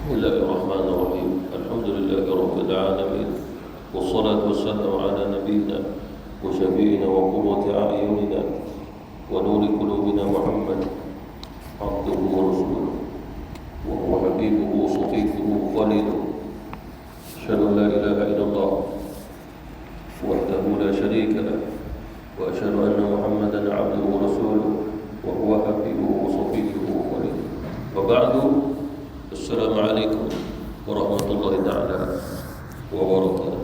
بسم الله الرحمن الرحيم. الحمد لله رب العالمين، والصلاة والسلام على نبينا وشفيعنا وقرة أعيننا ونور قلوبنا محمد عبده ورسوله وهو حبيبه وصفيه وخليله. أشهد أن لا إله إلا الله وحده لا شريك له، وأشهد أن محمدا عبده ورسوله وهو حبيبه وصفيه وخليله. وبعد، السلام عليكم ورحمة الله تعالى وبركاته.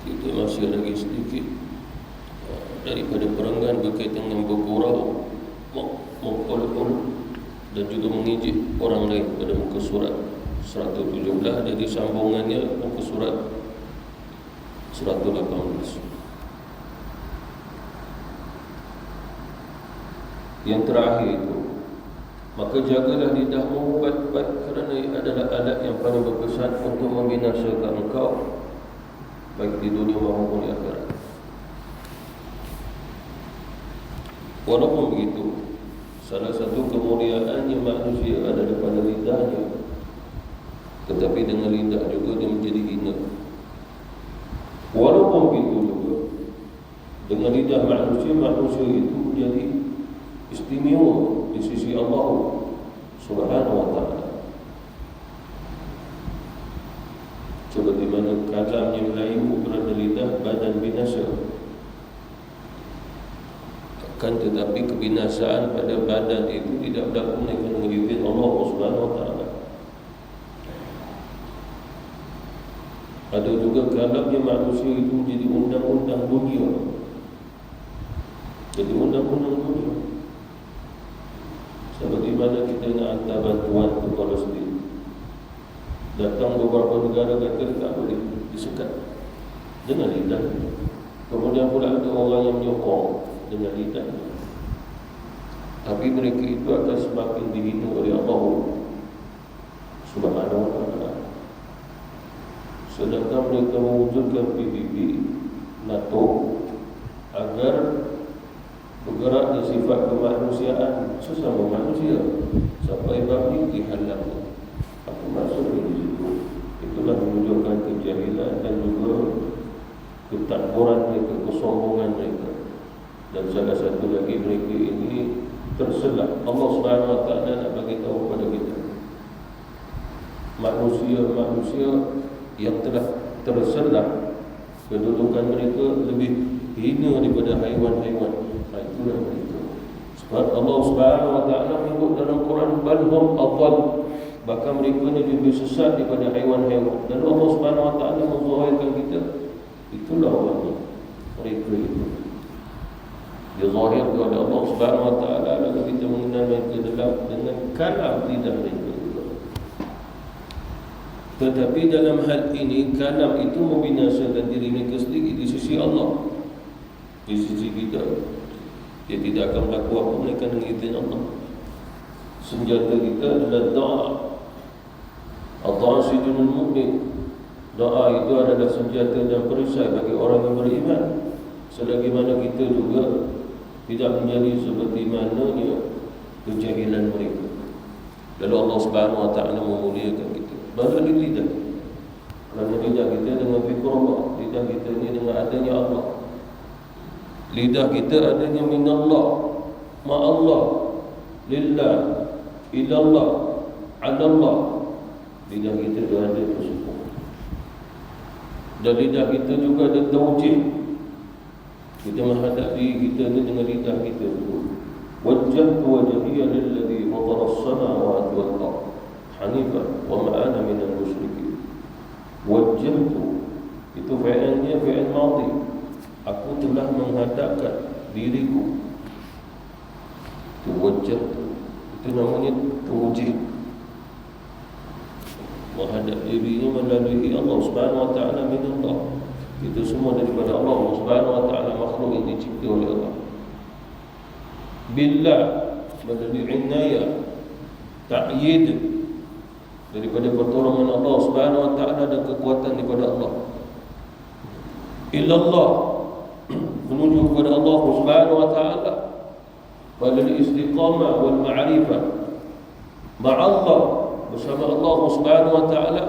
Kita masih lagi sedikit daripada perenggan berkaitan dengan bergurau, mengkol-kol dan juga mengejek orang lain pada muka surat 117. Jadi sambungannya muka surat 118. Yang terakhir itu, maka jagalah lidahmu baik-baik, kerana ia adalah alat yang paling berkesan untuk membinasakan engkau baik di dunia maupun di akhirat. Walaupun begitu, salah satu kemuliaannya manusia adalah pada lidahnya, tetapi dengan lidah juga dia menjadi hina. Walaupun begitu juga, dengan lidah manusia itu menjadi istimewa di sisi Allah Subhanahu wa ta'ala. Seperti mana kalamnya Melayu kerana lidah badan binasa, kan tetapi kebinasaan pada badan itu tidak berlaku dengan izin Allah Subhanahu wa ta'ala. Ada juga kalamnya manusia itu menjadi undang-undang dunia, jadi undang-undang dunia. Seperti mana kita nak hantar bantuan ke Palestin, datang beberapa negara kata tak boleh disekat dengan lidah. Kemudian pula ada orang yang menyokong dengan lidah, tapi mereka itu akan semakin dihina oleh Allah Subhanahu wa ta'ala. Sedangkan mereka mewujudkan PBB, NATO, agar bergerak di sifat kemanusiaan sesama manusia sampai babi dihalang. Apa maksudnya di situ? Itulah menunjukkan kejahilan dan juga ketakburan mereka, kesombongan mereka. Dan salah satu lagi, mereka ini terselah. Allah Subhanahu wa ta'ala nak bagi tahu kepada kita, manusia yang telah terselah, kedudukan mereka lebih hina daripada haiwan-haiwan. Itulah mereka. Sebab Allah Subhanahu wa ta'ala menyebut dalam Quran, balhum adall, bahkan mereka ni lebih sesat daripada haiwan-haiwan. Dan Allah Subhanahu wa ta'ala menzahirkan kita, itulah orang mereka itu dizahirkan oleh Allah Subhanahu wa ta'ala. Lalu kita mengenal mereka dengan kalam lidah mereka juga. Tetapi dalam hal ini, kalam itu membinasakan diri mereka sendiri di sisi Allah. Di sisi kita, dia tidak akan berlaku apa mereka dengan izin Allah. Senjata kita adalah doa. Doa sidunul mu'min. Doa itu adalah senjata dan perisai bagi orang yang beriman. Selagi mana kita juga tidak menjadi seperti mananya kejahilan mereka. Lalu Allah Subhanahu wa ta'ala memuliakan kita. Baru lidah, kerana lidah kita dengan fikir Allah, lidah kita ini dengan adanya Allah, lidah kita adanya minallah, ma'allah, lillah, ilallah, adallah. Lidah kita ada tersebut. Dan lidah kita juga ada tawjih. Kita menghadap diri kita ni dengan lidah kita dulu. Wajjahtu wajhiya lilladhi fatara as-samawati wal ardh hanifan wa ma ana minal musyrikin. Wajjahtu itu fi'ilnya fi'il madhi. Aku telah menghadapkan diriku. Itu wajjahtu. Itu namanya tawjih. Menghadap dirinya melalui Allah Subhanahu wa ta'ala minallah. Kita semua daripada Allah Subhanahu wa ta'ala, makhluk yang dicipta oleh Allah. Billah melalui inayah ta'yid daripada pertolongan Allah Subhanahu wa taala dan kekuatan daripada Allah. Illallah menuju kepada Allah Subhanahu wa taala pada istiqamah wal ma'rifah ma'allah bersama Allah Subhanahu wa taala,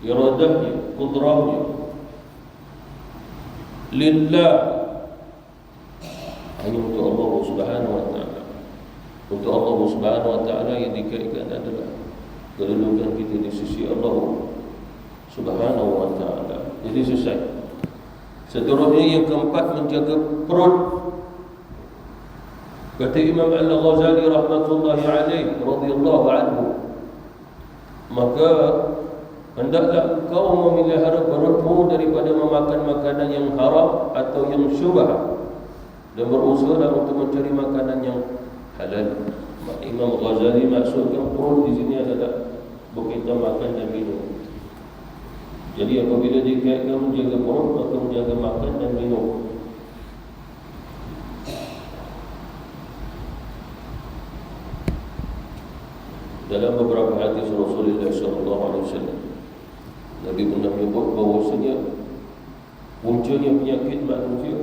iradahnya, qudrahnya, lillah hanya untuk Allah Subhanahu wa taala. Untuk Allah Subhanahu wa taala yang dikaitkan adalah kedudukan kita di sisi Allah Subhanahu wa taala. Jadi selesai. Seterusnya yang keempat, menjaga perut. Kata Imam Al-Ghazali rahmatullahi alaihi radhiyallahu anhu, maka hendaklah kau memelihara perutmu daripada memakan makanan yang haram atau yang syubhat dan berusaha untuk mencari makanan yang halal. Imam Ghazali maksudkan perut di sini adalah berkaitan makan dan minum. Jadi apabila dikaitkan menjaga perut, maka menjaga makan dan minum. Dalam beberapa hadis Rasulullah SAW, Nabi pernah menyebut bahawasanya puncanya penyakit manusia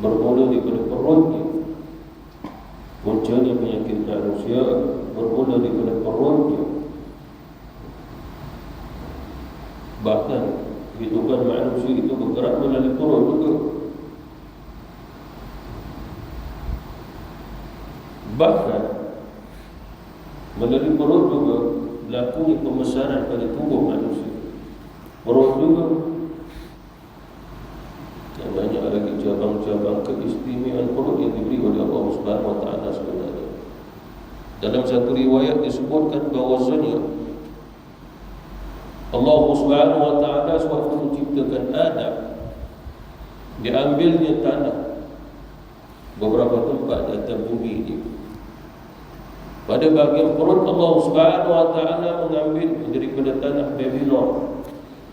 bermula daripada perutnya. Puncanya penyakit manusia bermula daripada perutnya. Bahkan kehidupan manusia itu bergerak melalui perut juga. Bahkan melalui perut juga berlakunya pembesaran pada tubuh manusia. Perut juga, dan banyak lagi cabang-cabang keistimewaan perut yang diberi oleh Allah Subhanahu wa taala sebenarnya. Dalam satu riwayat disebutkan bahawasanya Allah Subhanahu wa taala sewaktu menciptakan Adam, diambilnya tanah beberapa tempat di atas bumi ini. Pada bahagian perut Allah Subhanahu wa taala mengambil daripada tanah Babylon,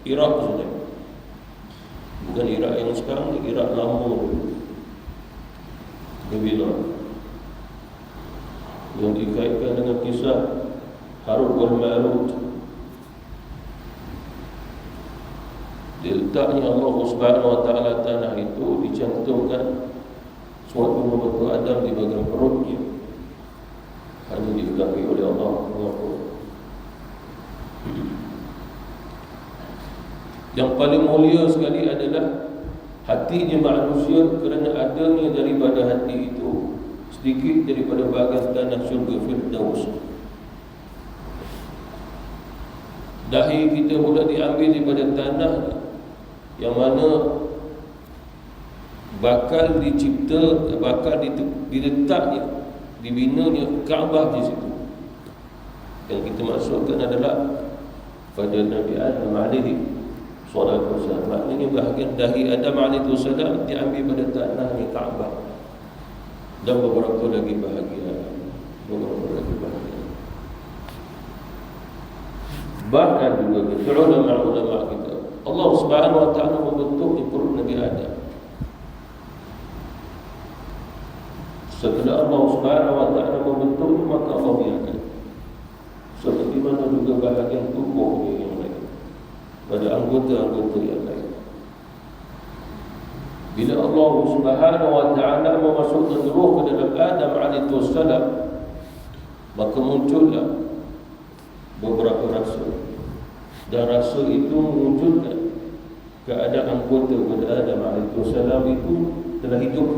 Iraq saudara. Bukan Iraq yang sekarang ni, Iraq lama dulu. Babylon yang dikaitkan dengan kisah Harut wal Marut. Diletaknya Allah Subhanahu wa taala tanah itu, dicantumkan suatu membentuk Adam di bahagian perutnya. Hanya diketahui oleh Allah. Yang paling mulia sekali adalah hatinya manusia, kerana adanya daripada hati itu sedikit daripada bahagian tanah syurga Firdaus. Dahi kita pula diambil daripada tanah yang mana bakal dicipta, bakal diletaknya, dibinanya Kaabah di situ. Yang kita maksudkan adalah pada Nabi Adam alaihi salatu wassalam. Maknanya bahagian dahi Adam alaihi wassalam diambil pada tanahnya Kaabah. Dan beberapa lagi bahagian. Bahkan juga kita ulama kita, Allah Subhanahu wa taala membentuk di perut Nabi Adam. Setelah Allah Subhanahu wa taala membentuknya, maka Allah biarkan. Seperti mana juga bahagian tubuhnya yang lain, pada anggota-anggota yang lain. Bila Allah Subhanahu wa taala memasukkan roh ke dalam Adam alaihi wassalam, maka muncullah beberapa rasa, dan rasa itu mewujudkan keadaan anggota pada Adam alaihi wassalam itu telah hidup.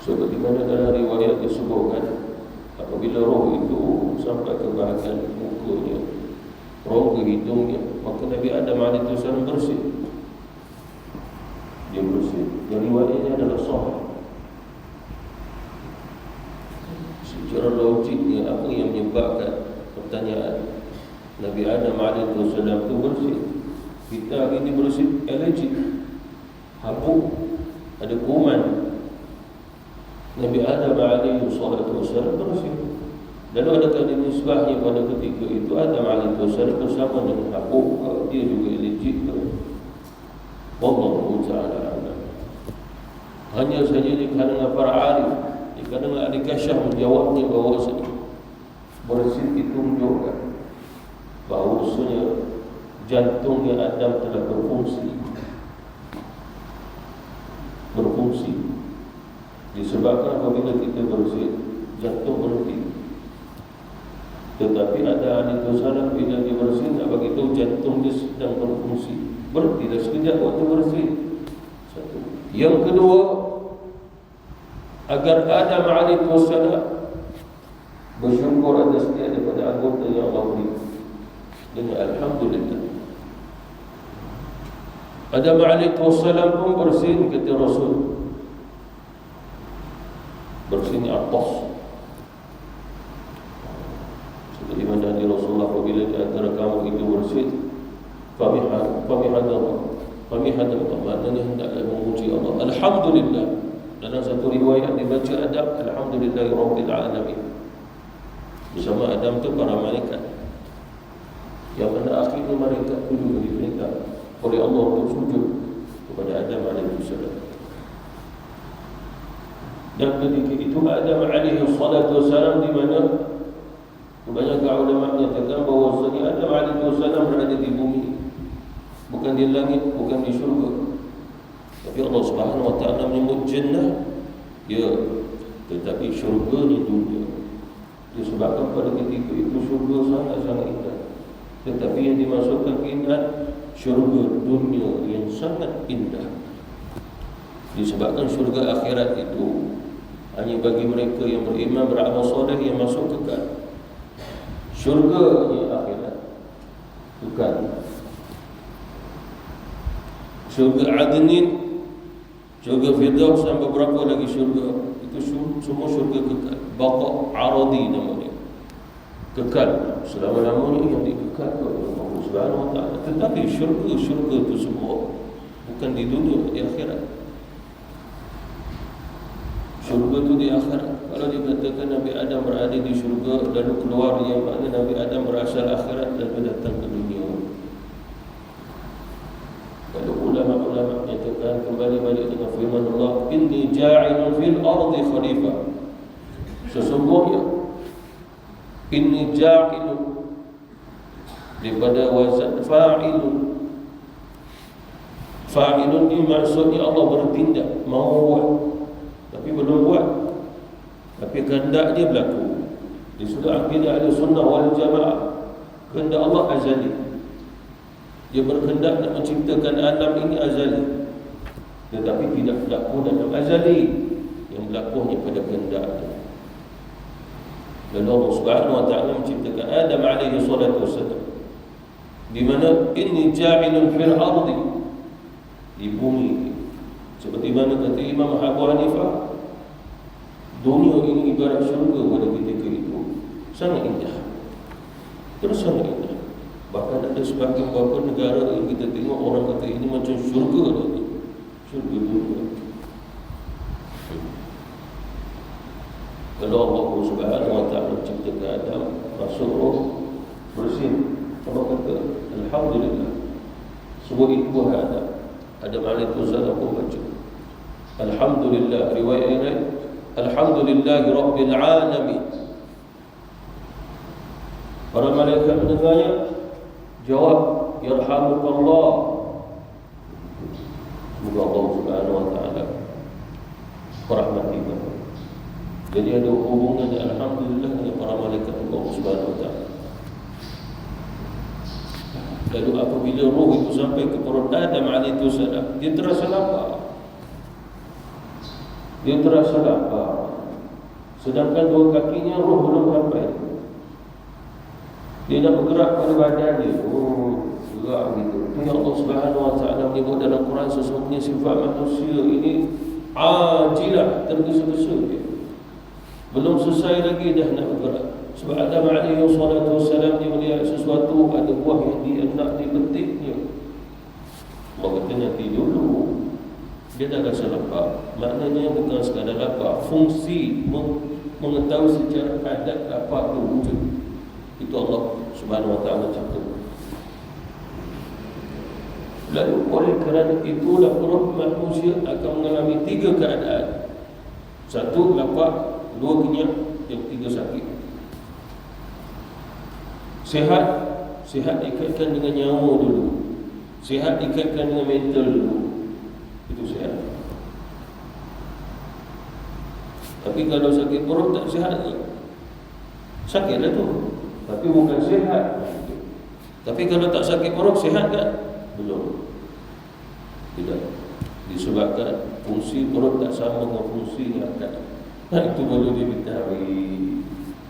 Seperti mana dalam riwayat disebutkan, apabila roh itu sampai ke bahagian mukanya, roh ke hidungnya, maka Nabi Adam AS bersih. Dia bersih. Dan riwayatnya adalah sahih. Secara logiknya, apa yang menyebabkan pertanyaan Nabi Adam AS itu bersih? Kita hari ini bersih alergi, habuk, ada kuman. Nabi Adam alaihi salatu wassalam bersih. Lalu adakah dinisbahnya pada ketika itu Adam alaihi wassalam bersama dengan Hawa, dia juga alergik ke? Wallahu ta'ala a'lam. Hanya saja di kalangan para arif Kadang ada kasyah menjawabnya bahawasanya bersin itu menunjukkan bahawasanya jantungnya Adam telah berfungsi disebabkan apabila kita bersin jantung berhenti. Tetapi ada ahli salam bila dia bersin nak bagi tahu jantung dia sedang berfungsi, berhenti dah sekejap waktu bersin. Satu. Yang kedua, agar Adam alaihissalam bersyukur atas dia daripada anggota yang Allah beri dengan alhamdulillah. Adam alaihissalam pun bersin, kata Rasul, bersin atas. Seperti mana di Rasulullah apabila di antara kamu itu bersin, famihadallah, maknanya hendaklah memuji Allah. Alhamdulillah. Dalam satu riwayat dibaca Adam, alhamdulillahirabbil alamin. Bersama Adam tu para malaikat. Yang mana akhirnya malaikat itu juga diperintah oleh Allah untuk sujud kepada Adam alaihissalam. Dan ketika itu Adam alaihissalam di mana kebanyakan ulama menyatakan bahawasanya Adam alaihissalam berada di bumi, bukan di langit, bukan di syurga. Tapi Allah Subhanahu wa taala menyebut jannah, ya, tetapi syurga ni dunia. Disebabkan pada ketika itu syurga sangat-sangat indah. Tetapi yang dimasukkan keindahan syurga dunia yang sangat indah. Disebabkan syurga akhirat itu hanya bagi mereka yang beriman, beramal soleh yang masuk kekal. Syurga yang akhirat bukan. Syurga Adnin, syurga Firdaus dan beberapa lagi syurga, itu semua syurga kekal. Baqa' aradi namanya, kekal selama-lamanya yang dikekal oleh Allah Subhanahu wa taala. Tetapi syurga itu semua bukan di dunia, di akhirat. Syurga itu di akhirat. Kalau dikatakan Nabi Adam berada di syurga lalu keluar, yang makna Nabi Adam berasal akhirat lalu datang ke dunia. Kalau ulama-ulama menyatakan kembali balik dengan firman Allah, inni ja'ilun fil ardi khalifah. Sesungguhnya inni ja'ilun daripada wazan fa'ilun. Fa'ilun ini maksudnya Allah bertindak, mau buat tapi belum buat, tapi kehendak dia berlaku. Di sudut akidah Ahlussunnah wal Jamaah, kehendak Allah azali. Dia berkehendak nak menciptakan alam ini azali, tetapi tidak berlaku dalam azali, yang berlaku hanya pada kehendak dia. Dan Allah Subhanahu wa taala menciptakan Adam alaihi salatu wassalam, di mana inni ja'ilun fil ardi, di bumi. Seperti mana kata Imam Abu Hanifah, dunia ini ibarat syurga pada ketika itu. Sangat indah, terus sangat indah. Bahkan ada sebagian beberapa negara yang kita tengok orang kata ini macam syurga lagi, syurga dunia. Kalau Allah Subhanahu wa taala menciptakan Adam, masuk roh, bersin, apa kata alhamdulillah. Semua itu Adam alaihissalam pun baca alhamdulillah. Riwayat yang lain, alhamdulillahi rabbil alamin. Para malaikat mendengarnya jawab, yarhamukallah. Semoga Allah Subhanahu wa taala merahmati kamu. Jadi ada hubungan alhamdulillah dengan para malaikat Allah Subhanahu wa taala. Lalu apabila roh itu sampai ke perut Adam alaihissalam, dia terasa lapar. Dia terasa lapar. Sedangkan dua kakinya roh belum sampai. Dia nak bergerak pada badan dia. Gerak gitu. Itu yang Allah Subhanahu wa taala menyebut dalam Quran, sesungguhnya sifat manusia ini ajilah, tergesa-gesa dia. Belum selesai lagi dah nak bergerak. Sebab Adam alaihi salatu wassalam dia melihat sesuatu, ada buah yang dia nak dipetiknya. Allah kata nanti dulu. Dia dah rasa lapar. Maknanya bukan sekadar lapar, fungsi mengetahui secara adat lapar itu wujud. Itu Allah Subhanahu wa taala cakap. Lalu oleh kerana itulah roh manusia akan mengalami tiga keadaan. Satu lapar, dua kenyang, yang tiga sakit. Sihat, sihat dikaitkan dengan nyawa dulu. Sihat dikaitkan dengan mental dulu. Itu sihat. Tapi kalau sakit perut tak sihat ke? Sakit lah tu, tapi bukan sihat. Tapi kalau tak sakit perut, sihat kan? Belum. Tidak. Disebabkan fungsi perut tak sama dengan fungsi akal. Itu perlu diketahui.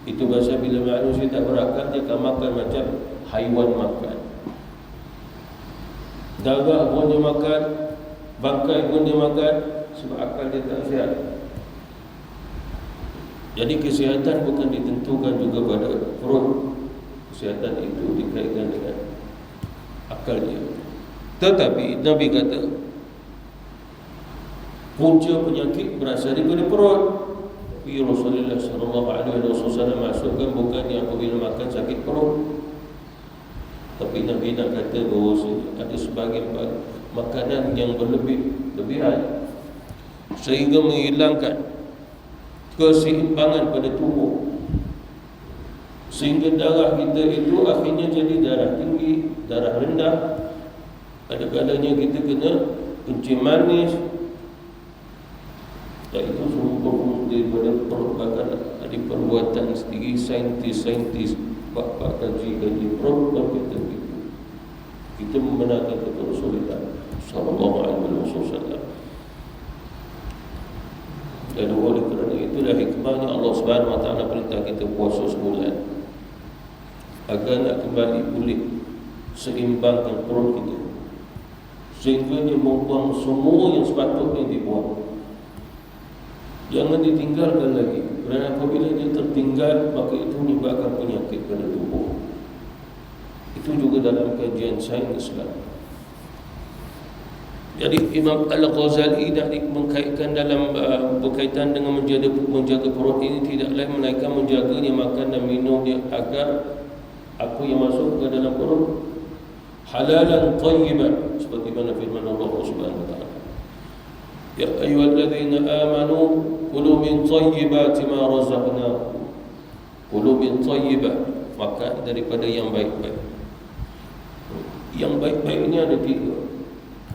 Itu bahasa bila manusia tak berakal, dia akan makan macam haiwan makan. Darah pun dia makan, bangkai pun dia makan, sebab akal dia tak sihat. Jadi kesihatan bukan ditentukan juga pada perut. Kesihatan itu dikaitkan dengan akal dia. Tetapi Nabi kata punca penyakit berasal daripada perut. Tapi Rasulullah SAW maksudkan bukan yang apabila makan sakit perut. Tapi Nabi nak kata bahawa ada sebahagian makanan yang berlebihan sehingga menghilangkan keseimbangan pada tubuh, sehingga darah kita itu akhirnya jadi darah tinggi, darah rendah. Ada kalanya kita kena kencing manis. Dan itu semua daripada perubatan, ada perbuatan sendiri saintis bab kaji perut dan kita gitu. Kita membenarkan kata Rasulullah sallallahu alaihi wasallam. Dan oleh kerana itulah hikmahnya Allah Subhanahu wa taala perintah kita puasa sebulan, agar nak kembali pulih seimbangkan perut kita, sehingga dia membuang semua yang sepatutnya dibuang. Jangan ditinggalkan lagi, kerana apabila dia tertinggal, maka itu menyebabkan penyakit pada tubuh. Itu juga dalam kajian sains Islam. Jadi Imam Al-Ghazali dah mengkaitkan dalam berkaitan dengan menjaga perut ini tidak lain melainkan menjaganya makan dan minum dia, agar apa yang masuk ke dalam perut halalan thayyiban, seperti mana firman Allah Subhanahu wa taala, ya ayyuhalladzina amanu kulu min thayyibati ma razaqnakum. Kulu min thayyibat, makan daripada yang baik-baik. Yang baik-baik ini ada tiga.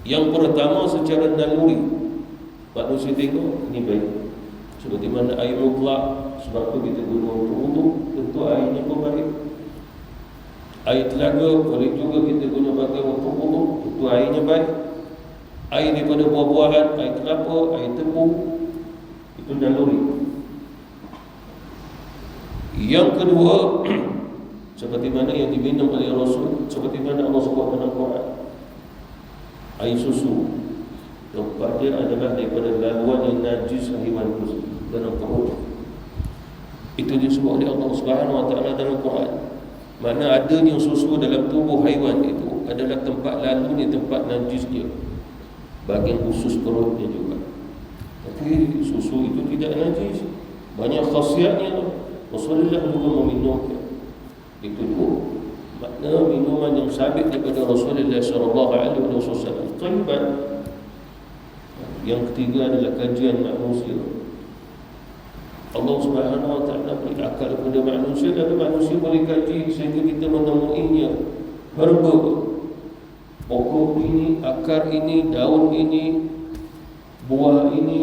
Yang pertama secara naluri, manusia tengok ini baik, seperti mana air mutlak, sebab tu kita guna untuk wudu, tentu airnya pun baik. Air telaga boleh juga kita guna pakai untuk wudu, tentu airnya baik. Air daripada buah-buahan, air kelapa, air tebu, itu naluri. Yang kedua, seperti mana yang diminum oleh Rasul, seperti mana Allah sebut dalam Quran, air susu, tempat dia adalah daripada laluan yang najis haiwan dalam perut. Itu disebut oleh Allah Subhanahu wa taala dalam Quran. Mana adanya susu dalam tubuh haiwan itu adalah tempat lalunya, tempat najisnya, bahagian khusus perutnya juga. Tapi susu itu tidak najis, banyak khasiatnya. Rasulullah juga meminumnya. Itu dua makna minuman yang sabit daripada Rasulullah SAW. Thayyiban. Yang ketiga adalah kajian manusia. Allah Subhanahu wa taala beri akal kepada manusia, dan manusia boleh kaji sehingga kita menemuinya. Herba, pokok ini, akar ini, daun ini, buah ini,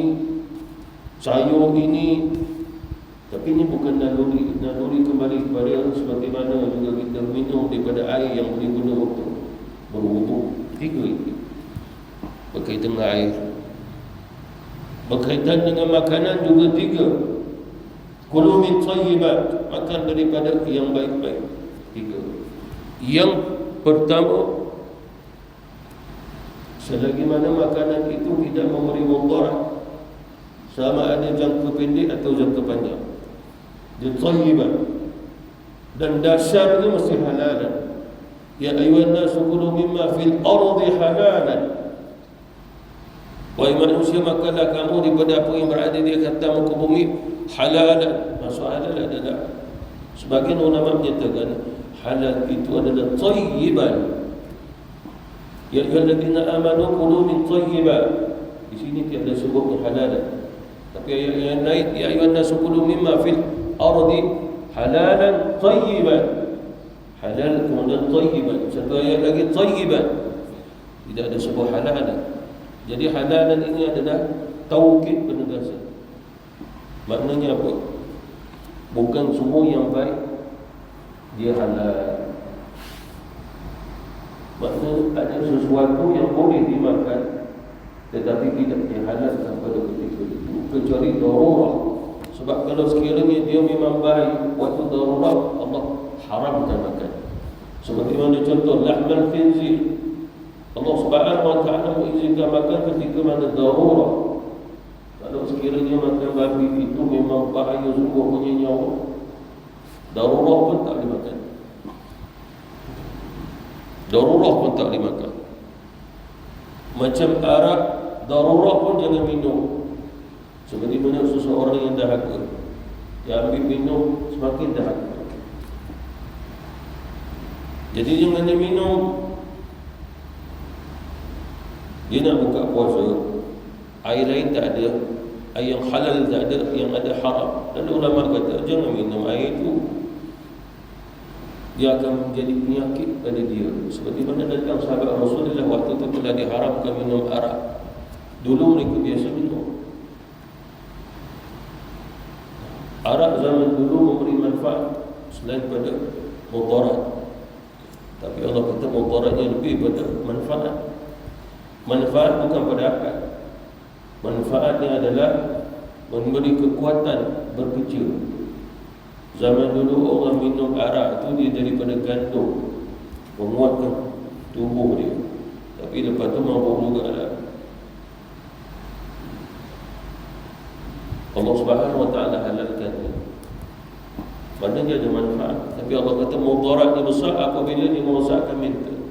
sayur ini. Tapi ini bukan naluri. Naluri kembali kepada seperti mana juga kita minum daripada air yang boleh guna untuk berwudu. Tiga ini berkaitan dengan air. Berkaitan dengan makanan juga tiga. Kulu min thayyibat, makan daripada yang baik-baik. Tiga. Yang pertama, selagi mana makanan itu tidak memberi mudarat, sama ada jangka pendek atau jangka panjang, dia thayyiban, dan dasarnya mesti halalan. Ya ayyuhan nasu kulu mimma fil ardi halalan. Wahai manusia, makanlah kamu daripada apa yang berada di atas muka bumi halalan. Maksud halal adalah, sebagian ulama menyatakan halal itu adalah thayyiban. Ya ayyuhalladzina amanu kulu min thayyibat. Di sini tiada sebut halalan. Tapi ayat yang lain, ya ayuhan nasu kulu mimma fil ardi halalan tayyiban. Halal kemudian tayyiban. Satu ayat lagi tayyiban. Tidak ada sebuah halalan. Jadi halalan ini adalah taukid penegasan. Maknanya apa? Bukan semua yang baik dia halal. Maknanya ada sesuatu yang boleh dimakan tetapi tidak dihalalkan pada ketika itu kecuali darurat. Sebab kalau sekiranya dia memang baik waktu darurat, Allah haramkan makan. Seperti mana contoh lahmal khinzir, Allah Subhanahu wa taala mengizinkan makan ketika mana darurat. Kalau sekiranya makan babi itu memang bahaya sungguh punya nyawa, darurat pun tak boleh makan. Darurat pun tak boleh makan. Macam arak, darurat pun jangan minum. Seperti mana seseorang yang dahaga, dia ambil minum semakin dahaga. Jadi jangan dia minum. Dia nak buka puasa, air lain tak ada, air yang halal tak ada, yang ada haram. Dan ulama kata jangan minum air itu, dia akan menjadi penyakit pada dia. Seperti mana datang sahabat Rasulullah waktu itu telah diharamkan minum arak. Dulu mereka biasa minum arak. Zaman dulu memberi manfaat selain pada mudarat. Tapi Allah kata mudaratnya lebih pada manfaat. Manfaat bukan pada akal. Manfaatnya adalah memberi kekuatan berkecil. Zaman dulu orang minum arak itu dia daripada gandum, menguatkan tubuh dia. Tapi lepas tu mabuk juga lah. Allah Subhanahu wa taala halalkan dia. Maknanya ada manfaat. Tapi Allah kata mudaratnya besar apabila dia merosakkan mental.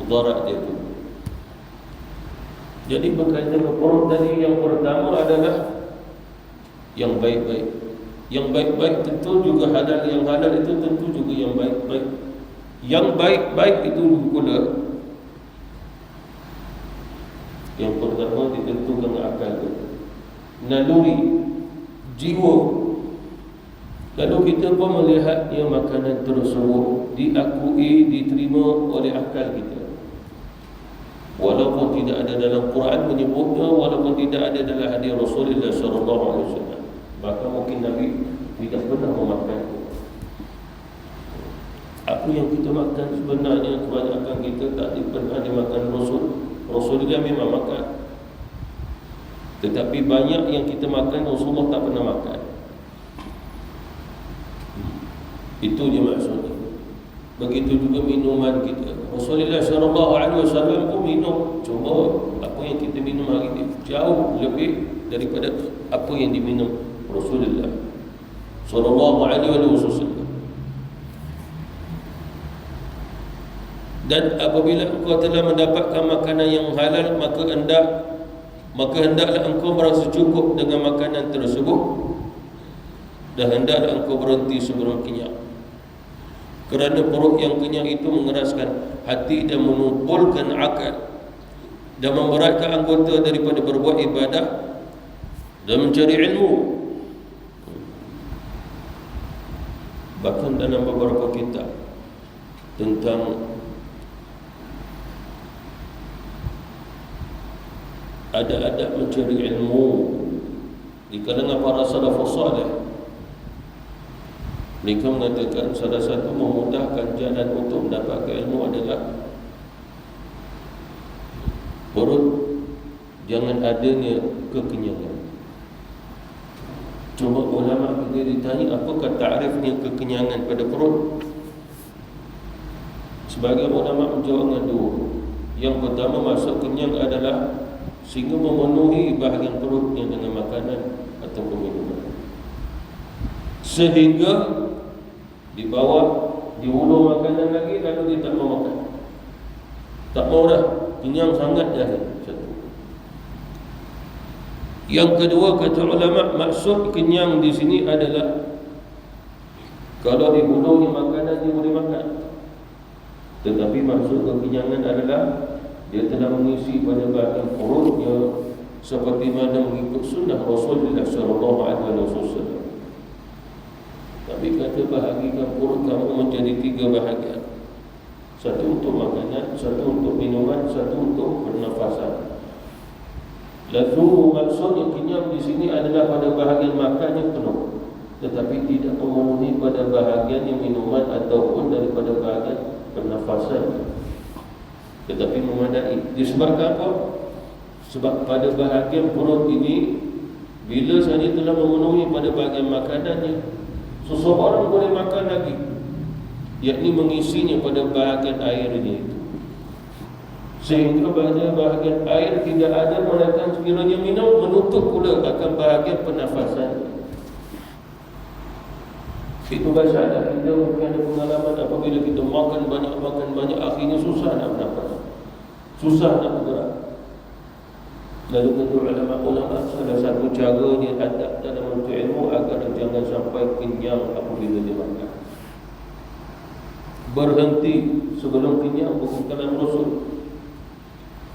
Mudarat dia tu. Jadi berkaitan dengan perut tadi, yang pertama adalah yang baik-baik. Yang baik-baik tentu juga halal. Yang halal itu tentu juga yang baik-baik. Yang baik-baik itu pula yang pertama ditentukan akal, naluri, jiwa. Lalu kita pun melihatnya makanan tersebut diakui, diterima oleh akal kita. Walaupun tidak ada dalam Quran menyebutnya, walaupun tidak ada dalam hadis Rasulullah SAW. Bahkan mungkin Nabi tidak pernah memakan. Apa yang kita makan sebenarnya kebanyakan kita tak pernah dimakan Rasul. Rasulullah memang makan, tetapi banyak yang kita makan Rasulullah tak pernah makan. Itu je maksudnya. Begitu juga minuman kita. Rasulullah SAW pun minum. Cuma apa yang kita minum hari ini jauh lebih daripada apa yang diminum Rasulullah SAW. Dan apabila engkau telah mendapatkan makanan yang halal, maka hendaklah engkau merasa cukup dengan makanan tersebut, dan hendaklah engkau berhenti sebelum kenyang. Kerana perut yang kenyang itu mengeraskan hati dan menumpulkan akal dan memberatkan anggota daripada berbuat ibadah dan mencari ilmu. Bahkan dalam beberapa kitab tentang adab-adab mencari ilmu di kalangan para salafus salih, mereka mengatakan salah satu memudahkan jalan untuk mendapatkan ilmu adalah perut jangan adanya kekenyangan. Cuma ulama bila ditanya apakah ta'rifnya kekenyangan pada perut, sebagai ulama menjawab dengan dua. Yang pertama, maksud kenyang adalah sehingga memenuhi bahagian perutnya dengan makanan atau minuman, sehingga di bawah, di hulu makanan lagi, lalu dia tak mau makan. Tak mau dah, kenyang sangat dah. Satu. Yang kedua, kata ulama, maksud kenyang di sini adalah kalau di hulu makanan dia boleh makan, tetapi maksud kekenyangan adalah dia telah mengisi pada bahagian perutnya seperti mana mengikut sunnah Rasulullah SAW. Nabi kata bahagikan perut kamu menjadi 3 bahagian. Satu untuk makanan, satu untuk minuman, satu untuk pernafasan. Lalu maksudnya kenyang di sini adalah pada bahagian makan yang penuh, tetapi tidak memenuhi pada bahagian yang minuman ataupun daripada bahagian pernafasan, tetapi memadai. Disebabkan apa? Sebab pada bahagian perut ini, bila saja telah memenuhi pada bahagian makanannya, seseorang boleh makan lagi, yakni mengisinya pada bahagian airnya itu, sehingga pada bahagian air tidak ada melainkan sekiranya minum menutup pula akan bahagian pernafasan. Itu masalah kita mungkin ada pengalaman apabila kita makan banyak, akhirnya susah nak bernafas, susah nak bergerak. Lalu kata ulama salah satu cara dia adab dalam menuntut ilmu agar jangan sampai kenyang apabila dia makan. Berhenti sebelum kenyang, bukan kalam Rasul,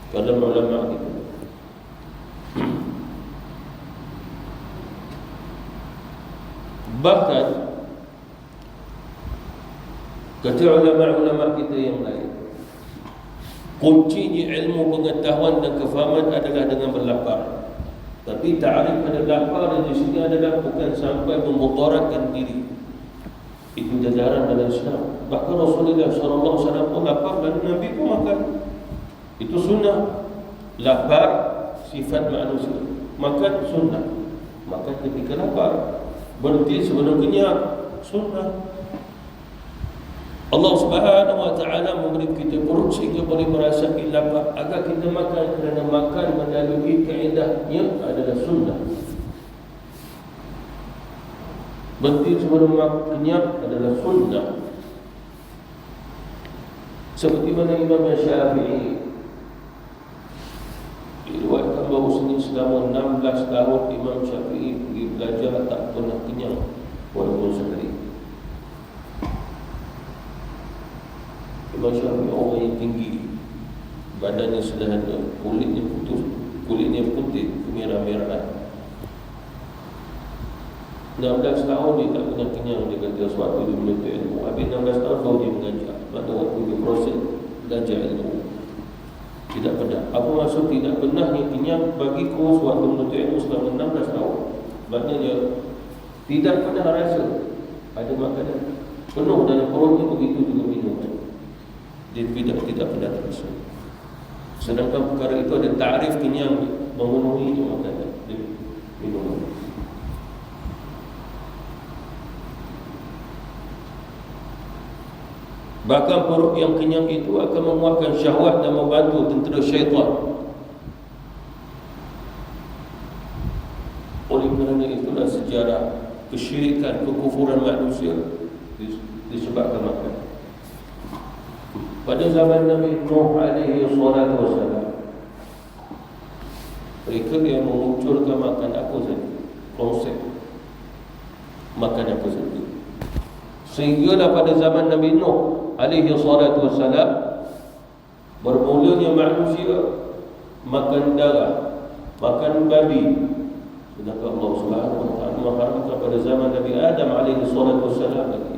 kalam ulama kita. Bahkan kata ulama-ulama kita yang lain, kuncinya ilmu pengetahuan dan kefahaman adalah dengan berlapar. Tapi ta'arif pada lapar di sini adalah bukan sampai memudaratkan diri. Itu jajaran dalam Islam. Bahkan Rasulullah SAW pun lapar dan Nabi pun makan. Itu sunnah. Lapar sifat manusia, makan sunnah. Makan ketika lapar, berhenti sebelum kenyang, sunnah. Allah Subhanahu wa ta'ala memberi kita perut sehingga boleh merasakan lapar, agar kita makan, kerana makan melalui kaedahnya adalah sunnah. Berhenti sebelum kenyang adalah sunnah. Seperti mana Imam Syafi'i diriwayatkan bahawa selama 16 tahun Imam Syafi'i pergi belajar tak pernah kenyang walaupun sekali. Imam Syafi'i orang yang tinggi, badannya sederhana, kulitnya putih, kemerah-merahan. 16 tahun dia tak pernah kenyang. Dia kata suatu dia menuntut ilmu. Habis 16 tahun baru dia mengajar. Pada waktu dia proses belajar ilmu, tidak pernah. Apa maksud tidak pernah yang kenyang? Bagi kursus waktu menuntut ilmu selama 16 tahun, maknanya tidak pernah rasa ada makanan penuh dalam perutnya, begitu juga minuman. Dia tidak pernah terasa. Sedangkan perkara itu ada ta'rif kenyang, memenuhi makanan dan minuman. Bahkan perut yang kenyang itu akan memuaskan syahwat dan membantu tentera syaitan. Oleh kerana itulah sejarah kesyirikan, kekufuran manusia disebabkan makan. Pada zaman Nabi Nuh alaihi salatu wassalam, mereka yang memunculkan makan apa saja, konsep makan apa saja. Sehinggalah pada zaman Nabi Nuh alaihi salatu wassalam, bermulanya manusia makan darah, makan babi. Sedangkan Allah Subhanahu wa ta'ala mengharamkan pada zaman Nabi Adam alaihi salatu wassalam lagi.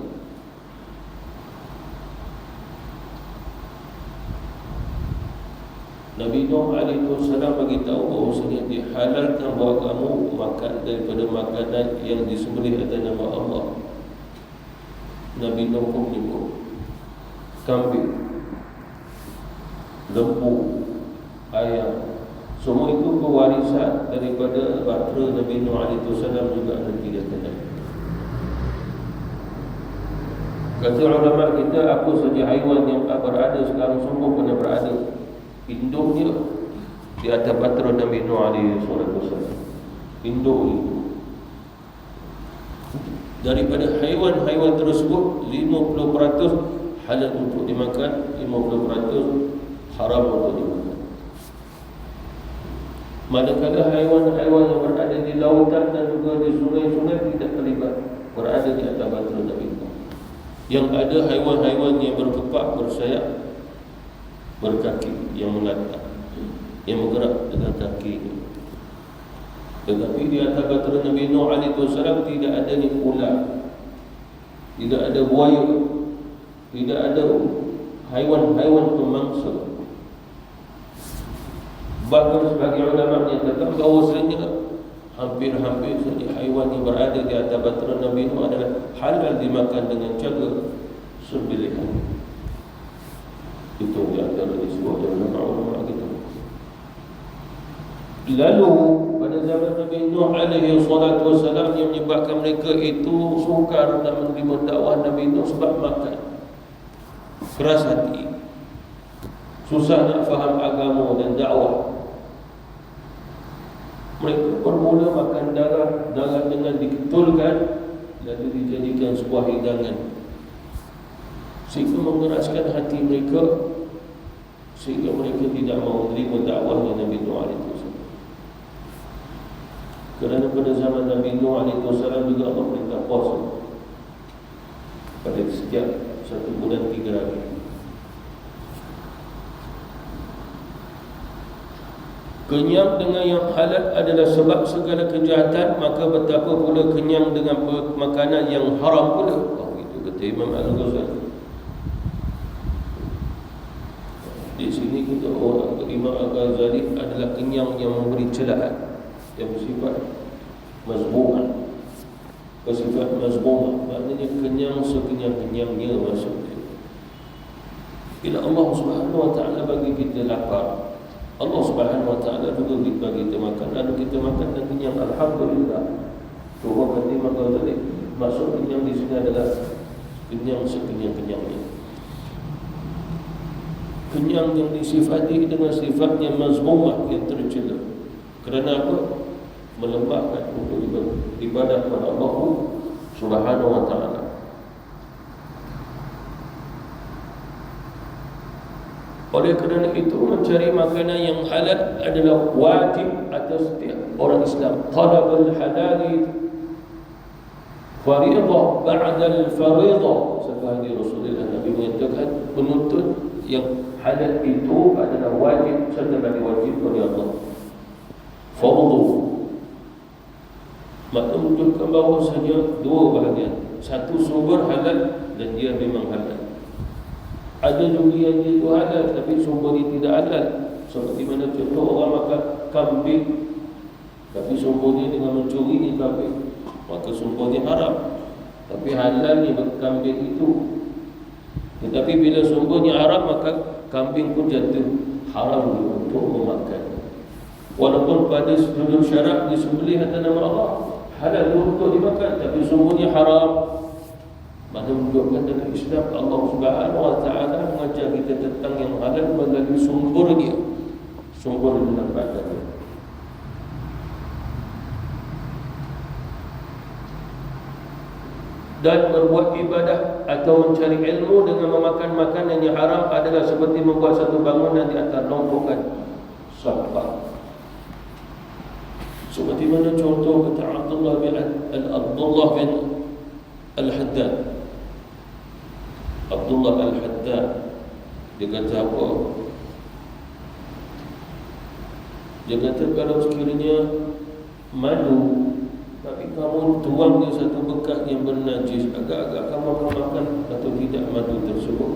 Nabi Nuh alaihi salam bagi tahu bahawasanya dihalalkan buat kamu makan daripada makanan yang disembelih atas nama Allah. Nabi Nuh pun menyebut kambing, lembu, ayam, semua itu pewarisan daripada bahtera Nabi Nuh alaihi salam juga nanti dia kena. Kata ulama kita, apa saja haiwan yang berada sekarang semua pernah berada induknya di atas bahtera Nabi Nuh alaihi salam. Induk itu daripada haiwan-haiwan tersebut 50% halal untuk dimakan, 50% haram untuk dimakan. Manakala haiwan-haiwan yang berada di lautan dan juga di sungai-sungai tidak terlibat berada di atas bahtera Nabi Nuh. Yang ada haiwan-haiwan yang berkepak, bersayap, berkaki, yang melata, yang bergerak dengan kaki. Tetapi di atas bahtera Nabi Nuh alaihissalam tidak ada ni ular, tidak ada buaya, tidak ada haiwan-haiwan pemangsa. Bahkan sebagai ulama menyatakan bahawasanya hampir-hampir saja haiwan yang berada di atas bahtera Nabi Nuh adalah halal dimakan dengan cara sembelihan. Itu di antara disebut oleh ulama kita. Lalu pada zaman Nabi Nuh alaihi salatu wassalam, yang menyebabkan mereka itu sukar tak menerima dakwah Nabi Nuh sebab makan, keras hati, susah nak faham agama dan dakwah. Mereka bermula makan darah dengan diketulkan lalu dijadikan sebuah hidangan, sehingga mengeraskan hati mereka, sehingga mereka tidak mahu menerima dakwahnya Nabi Nuh alaihi wasallam. Kerana pada zaman Nabi Nuh alaihi wasallam juga Allah perintah puasa pada setiap 1 bulan 3 hari. Kenyang dengan yang halal adalah sebab segala kejahatan, maka betapa pula kenyang dengan makanan yang haram pula. Itu kata Imam Al-Ghazali. Di sini kita Imam Al-Ghazali adalah kenyang yang memberi celaan, yang bersifat mazmumah. Bersifat mazmumah maknanya kenyang sekenyang-kenyangnya maksudnya. Bila Allah Subhanahu wa taala bagi kita lapar, Allah Subhanahu wa taala juga bagi kita makan, lalu kita makan dan kenyang, alhamdulillah. Coba kata Imam Ghazali, maksud kenyang di sini adalah kenyang sekenyang-kenyangnya. Kenyang yang disifati dengan sifatnya mazmumah, yang tercela. Kerana apa? Melembahkan untuk ibadah kepada Allah Subhanahu wa taala. Oleh kerana itu, mencari makanan yang halal adalah wajib atas setiap orang Islam. Talabul halali fariidah ba'da al-fariidah. Sebahagian Rasulullah Nabi menyatakan penuntut yang halal itu adalah wajib serta lagi wajib oleh Allah. Fardu. Maka menunjukkan bahawasanya dua bahagian. Satu, sumber halal dan dia memang halal. Ada juga yang dia itu halal tapi sumber dia tidak halal. Seperti mana contoh orang makan kambing tapi sumbernya dengan mencuri ni kambing, maka sumbernya haram. Tapi halal ni kambing itu. Tetapi bila sumbernya haram, maka kambing pun jatuh haram untuk memakan. Walaupun pada sudut syarak disembelih atas nama Allah, halal untuk dimakan, tapi sumbernya haram. Mana menunjukkan dalam Islam Allah Subhanahu wa taala mengajar kita tentang yang halal melalui sumber dia, sumber dalam badannya. Dan berbuat ibadah atau mencari ilmu dengan memakan makanan yang haram adalah seperti membuat satu bangunan di atas longsoran sampah. Seperti mana contoh kata Abdullah bin Al-Haddad. Abdullah Al-Haddad, dia kata apa? Dia kata kalau sekiranya madu tapi kamu tuang di satu bekas yang bernajis, agak-agak kamu akan makan atau tidak madu tersebut.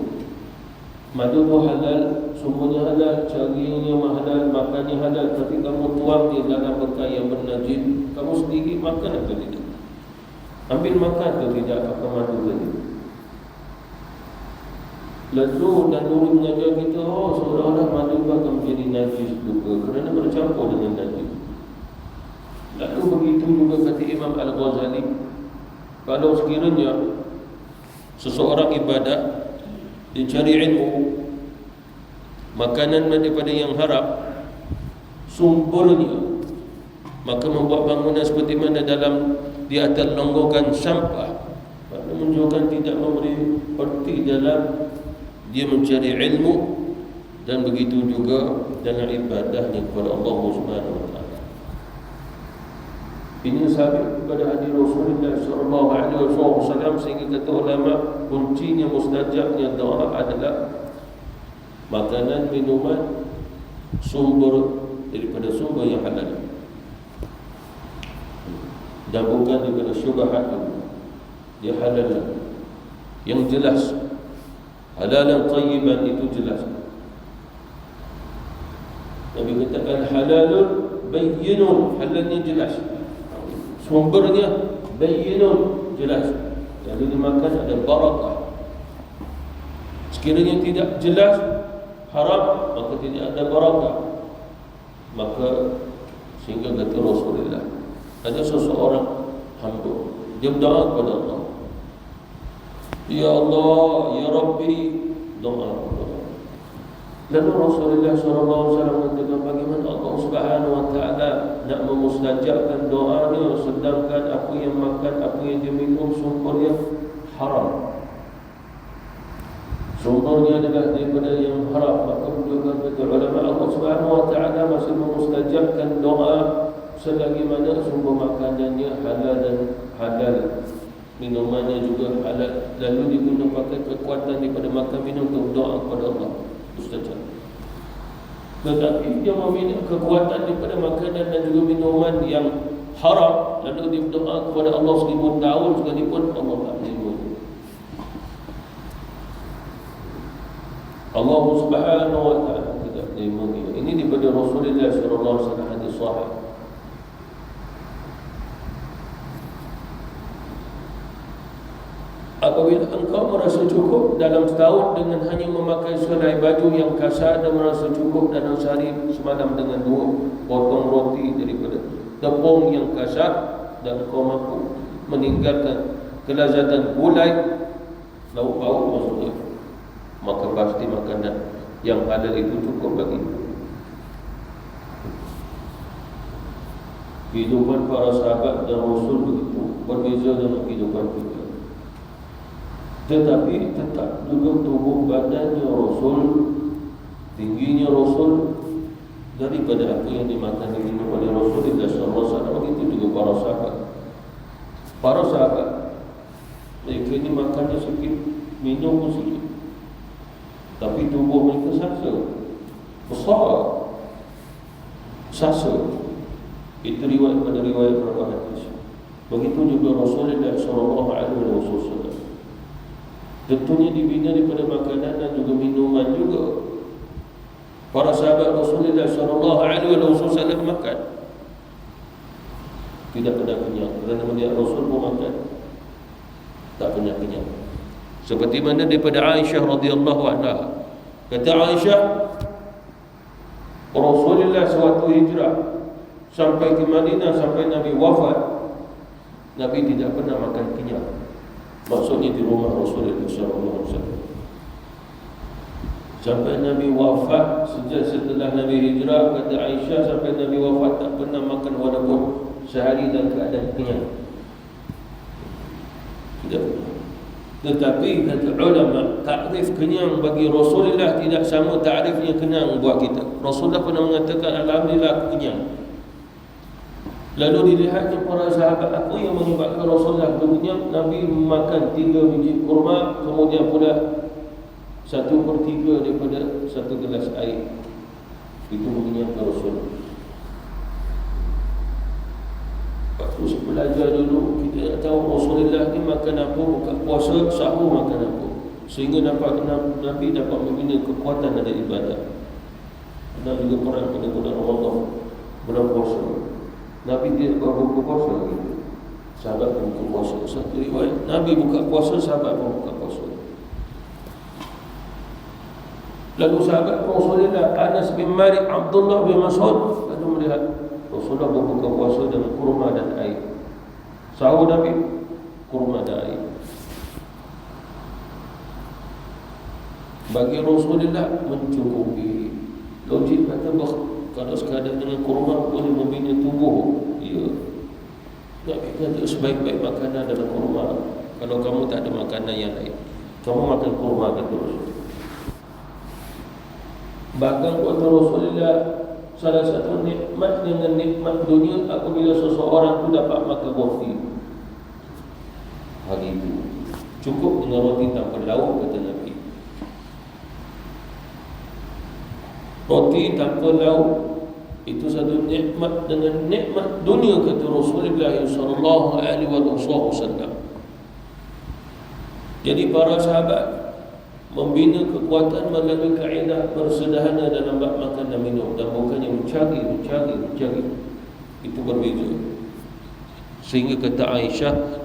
Madu itu halal, sumbernya halal, carinya halal, makannya halal, tapi kamu tuang di dalam bekas yang bernajis, kamu sendiri makan atau tidak? Ambil makan atau tidak pakai madu tadi? Lalu dan Nuri mengajar kita, seolah-olah madu akan menjadi najis juga kerana bercampur dengan najis. Lalu begitu juga kata Imam Al-Ghazali, kalau sekiranya seseorang ibadah, dia cari ilmu, makanan daripada yang haram, sumbernya, maka membuat bangunan seperti mana dalam di atas longgokan sampah, maka menunjukkan tidak memberi erti dalam dia mencari ilmu, dan begitu juga dalam ibadahnya kepada Allah Subhanahu wa taala. Ini sabit kepada hadis Rasulullah sallallahu alaihi wasallam, sehingga kata ulama kuncinya mustajabnya doa adalah makanan, minuman sumber daripada sumber yang halal. dan bukan daripada syubhat. Dia halal yang jelas, halalan tayyiban, itu jelas. Nabi katakan halalun bayyinun, halalnya jelas, sumbernya bayyinun, jelas. Lalu dimakan ada barakah. Sekiranya tidak jelas, haram, maka tidak ada barakah. Maka sehingga kata Rasulullah, ada seseorang hamba, dia berdoa kepada Allah, Ya Allah, Ya Rabbi, doa. Lalu Rasulullah SAW katakan, bagaimana Allah Subhanahu Wa Taala nak memustajabkan doanya, sedangkan apa yang makan, apa yang dia minum sumbernya haram, sumbernya adalah daripada yang haram. Maka juga kata ulama, Allah Subhanahu Wa Taala masih memustajabkan doa selagi mana sumber makanannya halal dan halal, minumannya juga halal. Lalu diguna pakai kekuatan daripada makan minum untuk doa kepada Allah, mustajab. Tetapi dia meminta kekuatan daripada makanan dan juga minuman yang haram, lalu dia berdoa kepada Allah 1000 tahun sekalipun Allah tak menerima. Allah Subhanahu Wa Taala tidak menerima. Ini daripada Rasulullah SAW, hadis sahih. Apabila engkau merasa cukup dalam setahun dengan hanya memakai selai baju yang kasar, dan merasa cukup dalam sehari semalam dengan 2 potong roti daripada tepung yang kasar, dan kau mampu meninggalkan kelazatan gulai, lauk pauk maksudnya, maka pasti makanan yang halal itu cukup bagi. Kehidupan para sahabat dan Rasul begitu berbeza dengan kehidupan kita. Tetapi tetap juga tubuh badannya Rasul, tingginya Rasul daripada apa yang dimakan dan minum oleh Rasulullah SAW. Begitu juga para sahabat. Para sahabat, mereka ini makannya sikit, minum pun sikit, tapi tubuh mereka sasa, besar, sasa. Itu riwayat pada riwayat beberapa hadis. Begitu juga Rasulullah SAW. Tentunya dibina daripada makanan dan juga minuman juga. Para sahabat Rasulullah SAW makan, tidak pernah kenyang, kerana melihat Rasul pun makan, tak pernah kenyang. Seperti mana daripada Aisyah radhiyallahu anha, kata Aisyah, Rasulullah sewaktu hijrah sampai ke Madinah, sampai Nabi wafat, Nabi tidak pernah makan kenyang. Maksudnya di rumah Rasulullah SAW. Sampai Nabi wafat, sejak setelah Nabi hijrah, kata Aisyah, sampai Nabi wafat tak pernah makan walaupun sehari dan keadaan kenyang. Tidak pernah. Tetapi kata ulama, takrif kenyang bagi Rasulullah tidak sama takrifnya kenyang buat kita. Rasulullah pernah mengatakan, Alhamdulillah aku kenyang. Lalu dilihatnya para sahabat, apa yang menyebabkan Rasulullah kenyang? Nabi makan 3 biji kurma, kemudian pula 1/3 daripada 1 gelas air. Itu mengenyangkan Rasulullah. Waktu belajar dulu, kita nak tahu Rasulullah ni makan apa, buka puasa, sahur makan apa, sehingga Nabi dapat membina kekuatan ada ibadah. Dan juga perang pada bulan Ramadan, bulan puasa, Nabi tidak buka puasa lagi, sahabat pun buka puasa. Satu riwayat, Nabi buka puasa, sahabat pun buka puasa. Lalu sahabat Rasulullah Anas bin Malik, Abdullah bin Mas'ud, lalu melihat Rasulullah berbuka puasa dengan kurma dan air. Sahur Nabi, kurma dan air. Bagi Rasulullah mencukupi. Logik kata kalau sekadar dengan kurma boleh membina tubuh, ya. Nabi kata sebaik-baik makanan adalah kurma. Kalau kamu tak ada makanan yang lain, kamu makan kurma, kata Rasulullah. Bahkan kata Rasulullah, salah satu nikmat dengan nikmat dunia apabila seseorang itu dapat makan roti. Hari itu cukup dengan roti tanpa lauk, kata Nabi. Roti tanpa lauk, Itu satu nikmat dengan nikmat dunia, kata Rasulullah sallallahu alaihi wasallam. Jadi para sahabat membina kekuatan melalui kaedah bersederhana dalam bab makan dan minum, dan bukannya mencari. Itu berbeza. Sehingga kata Aisyah,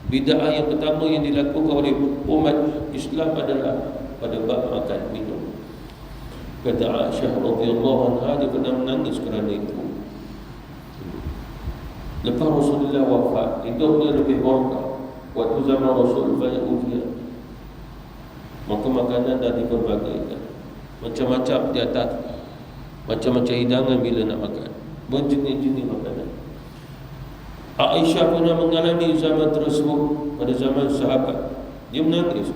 bid'ah yang pertama yang dilakukan oleh umat Islam adalah pada bab makan minum. Kata Aisyah radhiyallahu anha, dia pernah menangis kerana itu. Lepas Rasulullah wafat, hidup dia lebih barakah. Waktu zaman Rasul banyak ujian, maka makanan dah diperbagaikan, macam-macam di atas, macam-macam hidangan bila nak makan, berjenis-jenis makanan. Aisyah pernah mengalami zaman tersebut pada zaman sahabat. Dia menangis.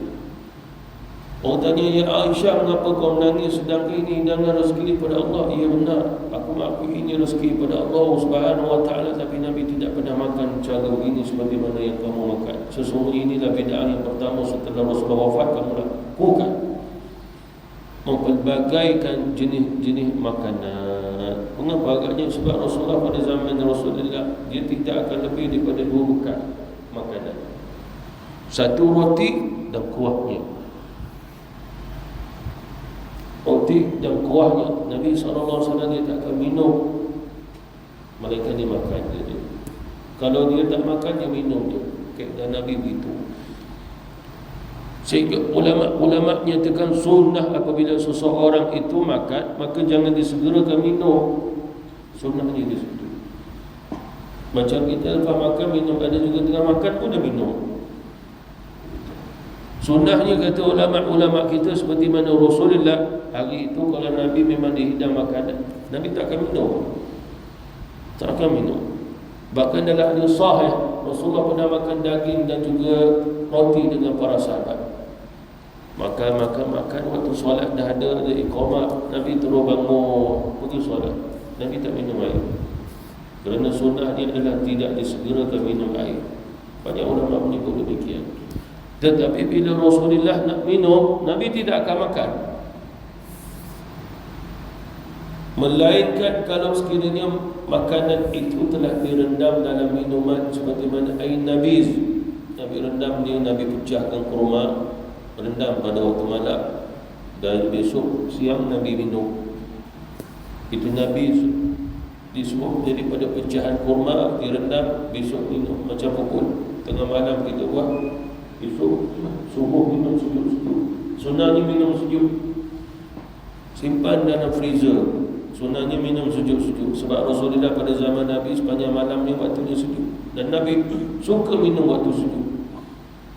Orang tanya, ya Aisyah, mengapa kau menangis sedangkan ini hidangan rezeki pada Allah? Ya benar, aku mengakui ini rezeki pada Allah Subhanahu wa taala, tapi Nabi tidak pernah makan cara begini seperti mana yang kamu makan. Sesungguhnya inilah bid'ah yang pertama setelah Rasulullah wafat kamu lakukan, mempelbagaikan jenis-jenis makanan. Mengapa agaknya? Sebab Rasulullah pada zaman Rasulullah, dia tidak akan lebih daripada 2 bekal makanan, 1 roti dan kuahnya. Roti dan kuahnya. Nabi SAW dia tak akan minum, melainkan dia makan dia. Kalau dia tak makan, dia minum tu. Dan Nabi begitu. Sehingga ulama nyatakan sunnah apabila seseorang itu makan, maka jangan disegerakan minum. Sunnahnya di situ. Macam kita lepas makan minum, ada juga tengah makan pun dah minum. Sunnahnya kata ulama-ulama kita, seperti mana Rasulullah hari itu kalau Nabi memang dihidang makanan, Nabi tak akan minum. Tak akan minum. Bahkan dalam hadis sahih, Rasulullah pernah makan daging dan juga roti dengan para sahabat. Makan waktu solat dah ada iqamah, Nabi terus bangun pergi solat. Nabi tak minum air. Kerana sunnah dia adalah tidak disegerakan minum air. Banyak ulama menyebut demikian. Tetapi bila Rasulullah nak minum, Nabi tidak akan makan, melainkan kalau sekiranya makanan itu telah direndam dalam minuman seperti mana air nabiz. Nabi rendam dia, Nabi pecahkan kurma, rendam pada waktu malam, dan besok siang Nabi minum. Itu nabiz disebut daripada pecahan kurma direndam, besok minum. Macam pukul tengah malam kita buat, besok subuh minum sejuk-sejuk. Sunnahnya minum sejuk, simpan dalam freezer. Sunnahnya minum sejuk-sejuk. Sebab Rasulullah pada zaman Nabi sepanjang malam ni waktunya sejuk, dan Nabi suka minum waktu sejuk.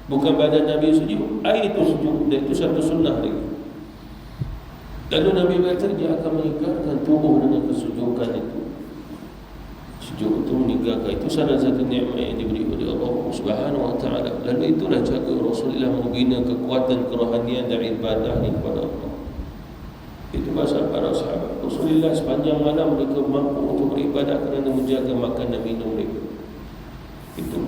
Bukan badan Nabi sejuk, air itu sejuk, dan itu satu sunnah lagi. Lalu Nabi kata dia akan menyegarkan tubuh dengan kesejukan itu. Sejuk itu menyegarkan. Itu salah satu nikmat yang diberi oleh Allah Subhanahu wa taala. Lalu itulah cara Rasulullah membina kekuatan kerohanian dan ibadahnya kepada Allah. Itu pasal para sahabat Rasulullah sepanjang malam mereka mampu untuk beribadah kerana menjaga makan dan minum mereka. Itu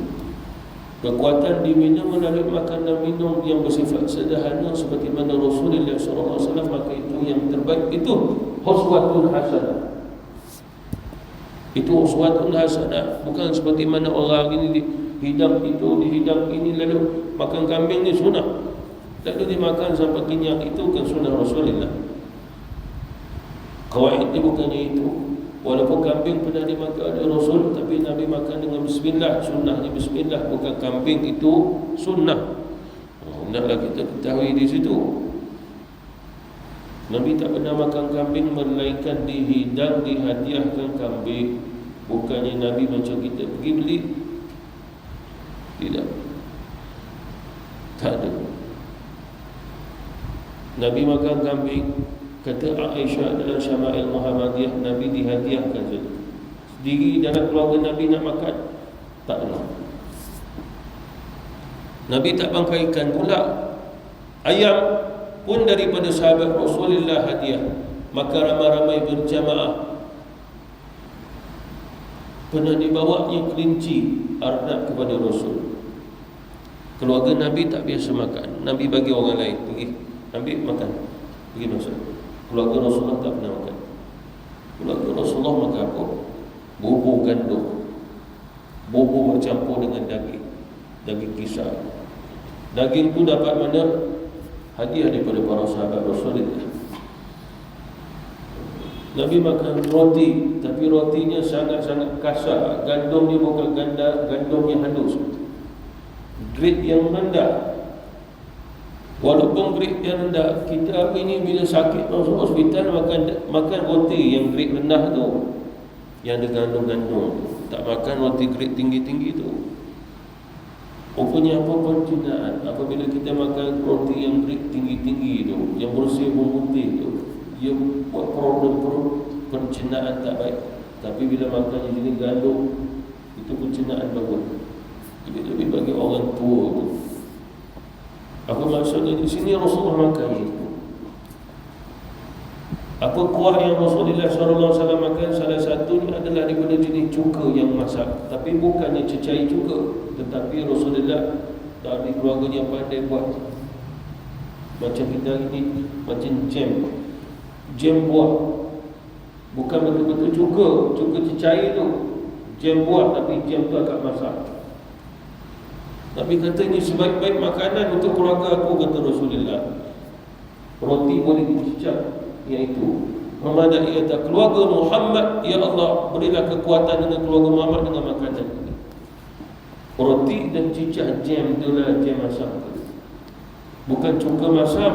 kekuatan diminum melalui makan dan minum yang bersifat sederhana seperti mana Rasulullah SAW, maka itu yang terbaik. Itu uswatun hasanah. Itu uswatun hasanah. Bukan seperti mana orang ini dihidang itu, dihidang ini, lalu makan kambing ni sunnah, lalu dimakan sampai kenyang. Itu bukan sunnah Rasulullah. Kawaid dia bukannya itu. Walaupun kambing pernah dimakan oleh Rasul, tapi Nabi makan dengan bismillah. Sunnahnya bismillah, bukan kambing itu sunnah. Hendaklah kita ketahui di situ. Nabi tak pernah makan kambing, melainkan dihidang, dihadiahkan kambing. Bukannya Nabi macam kita pergi beli. Tidak. Tak ada. Nabi makan kambing. Kata Aisyah dalam Syama'il Muhammadiyah, Nabi dihadiahkan saja. Sendiri dalam keluarga Nabi nak makan, tak ada. Nabi tak bangkaikan pula. Ayam pun daripada sahabat Rasulullah hadiah. Maka ramai-ramai berjamaah. Pernah dibawanya kelinci arnab kepada Rasul. Keluarga Nabi tak biasa makan, Nabi bagi orang lain, pergi ambil makan, pergi masak. Keluarga Rasulullah tak pernah makan. Keluarga Rasulullah makan apa? Bubur gandum. Bubur bercampur dengan daging. Daging kisar. Daging tu dapat mana? Hadiah daripada para sahabat Rasulullah. Nabi makan roti, tapi rotinya sangat-sangat kasar. Gandumnya bukan gandumnya halus. Grade yang rendah. Walaupun grade yang rendah, kita hari ini bila sakit masuk hospital makan roti yang grade rendah tu, yang ada gandum-gandum tu. Tak makan roti grade tinggi-tinggi tu. Rupanya apa pencernaan apabila kita makan roti yang grade tinggi-tinggi tu, yang bersih putih tu, dia buat problem pencernaan tak baik. Tapi bila makan jenis gandum, itu pencernaan bagus. Lebih bagi orang tua tu. Apa maksudnya di sini Rasulullah makan itu? Apa kuah yang Rasulullah SAW makan? Salah satunya adalah daripada jenis cuka yang masak. Tapi bukannya cecair cuka, tetapi Rasulullah dari keluarganya pandai buat. Macam kita ini, macam jam buah. Bukan betul-betul cuka cecair tu. Jam buah, tapi jam tu agak masak. Nabi kata ini sebaik-baik makanan untuk keluarga aku, kata Rasulullah. Roti boleh dicicap, iaitu memadai kata keluarga Muhammad, ya Allah berilah kekuatan dengan keluarga Muhammad dengan makanan ini. Roti dan cicak jam itulah jam masak. Bukan cuka masak.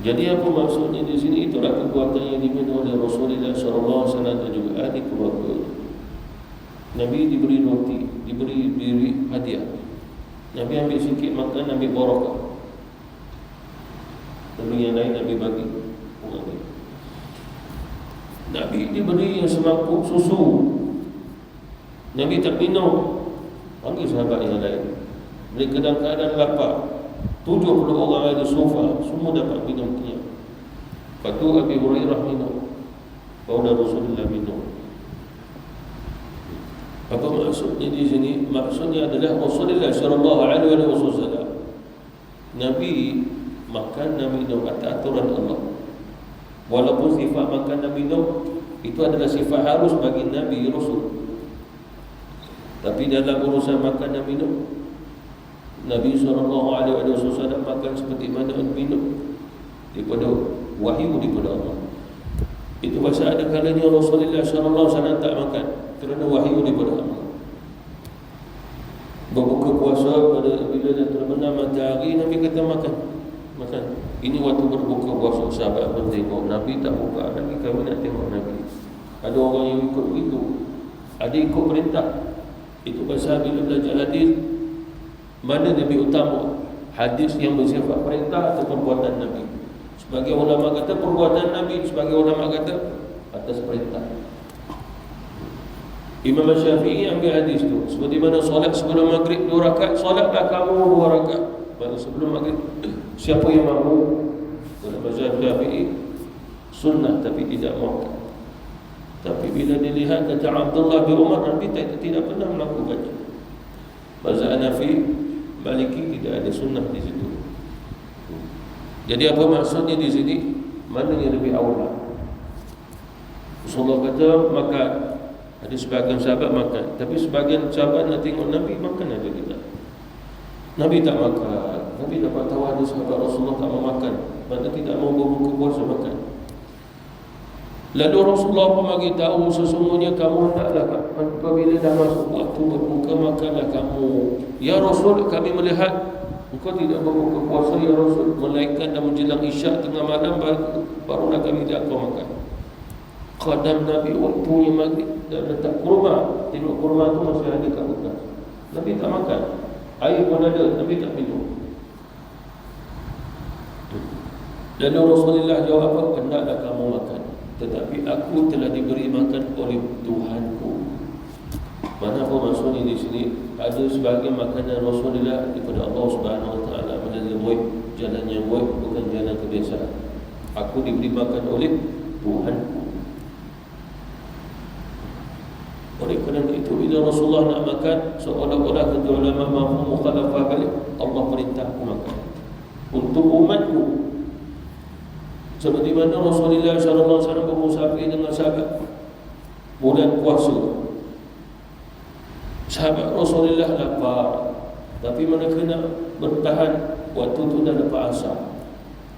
Jadi apa maksudnya di sini? Itulah kekuatan yang dimiliki oleh Rasulullah SAW dan juga ahli keluarga. Nabi diberi roti, diberi hadiah. Nabi ambil sikit makan, ambil barakah. Nabi yang lain Nabi bagi. Nabi diberi yang semangkuk susu. Nabi tak minum. Panggil sahabat yang lain. Mereka dalam keadaan lapar. 70 orang ada sofa, semua dapat minum kenyang. Lepas tu Abi Hurairah minum, baru Rasulullah minum. Apa maksudnya di sini? Maksudnya adalah Rasulullah SAW Nabi makan dan minum atas aturan Allah. Walaupun sifat makan dan minum itu adalah sifat harus bagi Nabi Rasul, tapi dalam urusan makan dan minum, Nabi SAW makan seperti mana minum daripada wahyu daripada Allah. Itu pasal ada kalanya Rasulullah SAW tak makan kerana wahyu daripada Allah. Berbuka puasa pada bila dah terbenam matahari, Nabi kata makan. Ini waktu berbuka puasa, sahabat pun tengok Nabi tak buka lagi, kami nak tengok Nabi. Ada orang yang ikut begitu, ada ikut perintah. Itu pasal bila belajar hadis, mana lebih utama, hadis yang bersifat perintah atau perbuatan Nabi? Sebagai ulama kata perbuatan Nabi, sebagai ulama kata atas perintah. Imam Syafi'i ambil hadis tu, seperti mana solat sebelum maghrib 2 rakaat, solatlah kamu 2 rakaat pada sebelum maghrib. Siapa yang mahu? Dalam mazhab Syafi'i sunnah tapi tidak muakkad. Tapi bila dilihat kata Abdullah bin Umar, Nabi tidak pernah melakukannya. Mazhab Hanafi, Maliki tidak ada sunnah di situ. Jadi apa maksudnya di sini? Mana yang lebih awal? Rasulullah kata makan. Ada sebagian sahabat makan, tapi sebagian sahabat nak tengok Nabi makan aja kita. Nabi tak makan. Nabi dapat tahu ada sahabat Rasulullah tak mau makan, mana tidak mau berbuka puasa makan. Lalu Rasulullah pun bagi tahu sesungguhnya kamu hendaklah apabila dah masuk waktu berbuka makanlah kamu. Ya Rasul, kami melihat engkau tidak berbuka puasa ya Rasul, melainkan dah menjelang isyak tengah malam barulah kami tidak kau makan. Qadam Nabi waktunya maghrib dan letak kurma. Tengok kurma tu masih ada kat bekas. Nabi tak makan. Air pun ada, Nabi tak minum. Lalu Rasulullah jawab apa? Hendaklah kamu makan, tetapi aku telah diberi makan oleh Tuhanku. Mana apa maksudnya di sini? Ada sebagian makanan Rasulullah daripada Allah Subhanahu Wa Taala, jalan yang baik, bukan jalan kebiasaan. Aku diberi makan oleh Tuhanku. Oleh kerana itu bila Rasulullah nak makan, seolah-olah kata ulama mafhum mukhalafah balik, Allah perintah aku makan untuk umatku. Seperti mana Rasulullah SAW bermusafir dengan sahabat bulan puasa. Sahabat Rasulullah lapar, tapi mereka nak bertahan. Waktu tu dah dapat asar.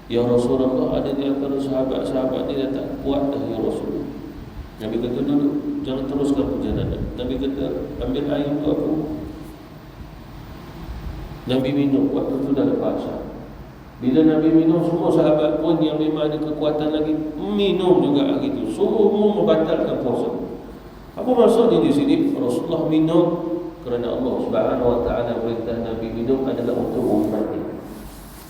Ya Rasulullah, ada di antara sahabat-sahabat ni dah tak kuat dah ya Rasulullah. Nabi kata duduk, jangan teruskan perjalanan. Nabi kata ambil air untuk aku. Nabi minum, waktu tu dah dapat asar. Bila Nabi minum, semua sahabat pun yang memang ada kekuatan lagi minum juga hari itu. Semua membatalkan puasa. Apa maksudnya di sini? Rasulullah minum kerana Allah Subhanahu Wa Taala perintah Nabi minum adalah untuk umatnya.